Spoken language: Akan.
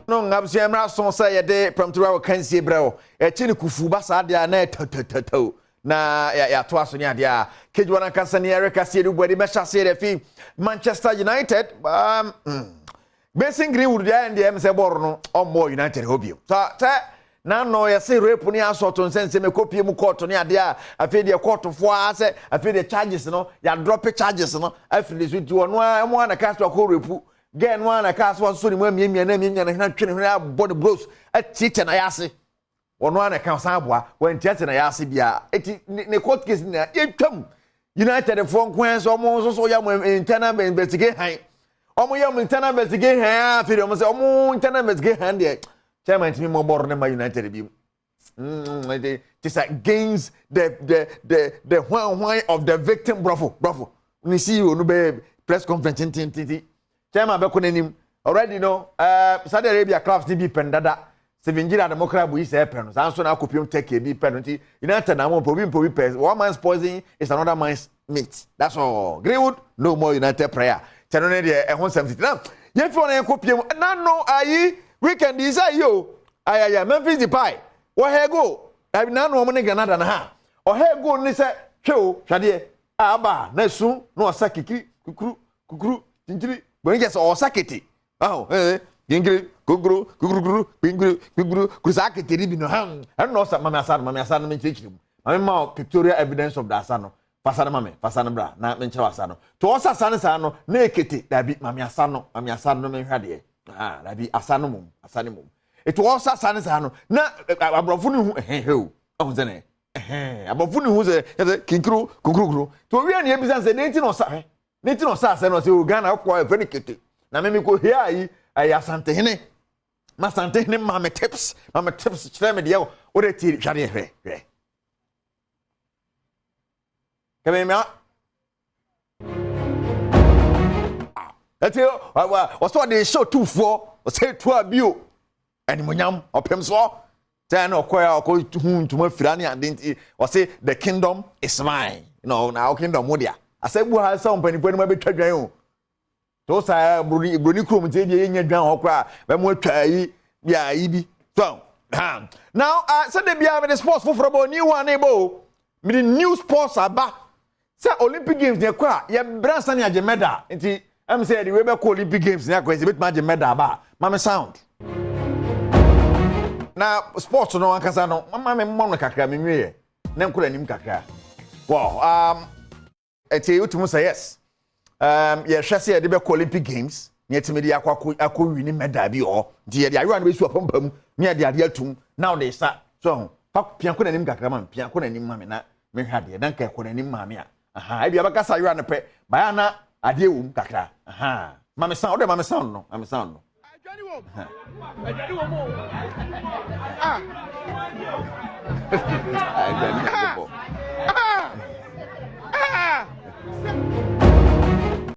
no ngabso emra so say ye de Premotobre wo kansie brɛ e chi ne kufu ba sa de na tatatatau na ya to aso ne ade a kejwa na kasa ne Erica sie de body be hyase de fi Manchester United Basing Greenwood dia and dem say bor no omo United hobio so na no ye say rape ni asoto nsense me kopie mu court ne ade a afi de court fo a say afi de charges no ya drop charges no afi de so ti ono a mo na cast ko rape gen one na cast one so ni mu amiamia na twene ho body blows a tite na yase ono na kan san aboa when tite na yase bia eti ne court case na etwam United for nkwan so mo so ya mo internal investigate han omo ya mo internal investigate han afi de mo say omo internal investigate han de chairman team mo bor na ma United bi it's against the one of the victim bravo ni CEO no be press conference tintinti chairman be ko nanim already no Saudi Arabia clubs ni bi pendada Sevenjira Democrat bu ise pen no sanso na kopium take bi pen nti United na mo probi pes one man's poison is another man's meat that's all Greenwood no more United prayer chano ne de ehon 70 now ye fi on kopium na no ayi weekend is yo ayaya Memphis Depay wo he go na no mo ne Canada na ha o he go ni se hwe hwade aba na su na osakiki kukuru tinjiri bo nje se osakiti Ingrid, Gugru, Pingru, Kusaki, Ribino Ham, and no, Mamma San, mention. I'm more pictorial evidence of the Asano, Pasana Mame, Pasana Bra, not mention Asano. To us, Asano, naked, that be Mamma Sano, Mamma San, no Hadi. That be Asanum. It was Asano, not a Brofunu, who, oh, Zene, a Bofunu who's a Kinkru, Kukuru, to really represent the native of Sa, native of Sas, and was Uganda, quite very kitty. Now, maybe go here. Aya sante hene ma sante hene mama tips kyerɛ me de o de ti hwade hwɛ kame me ati o so de show two for o say two abio animonyam opem so then okoya ntuma fira ne ande o say the kingdom is mine na kingdom mo dia asebu ha sa mpanipani ma betwa dwan o to sa broni krom te de nya dwan hokra be mo atwa yi bia yi bi so now say de bia the sports for new one ebo me the new sports aba say Olympic games de kwa ye bransa ne age medal nti am say the we be call Olympic games ne akwa bit ma age medal ba ma me sound na sports no ankasa no mama me mo no kakra me nwie na nkola nim kakra wow eti utumu say yes ye hwese de be Olympic games ne timidi akwa wini medal bi o de ayo na be su apampam ne de ade atum now they start so pianko na nim kakra man pianko na nim ma me na me hwade dan ka ko na nim ma me e bia baka sa ayo na pe baya na ade ewum kakra ma me sound ma me sound no ajani wo mo ajani wo mo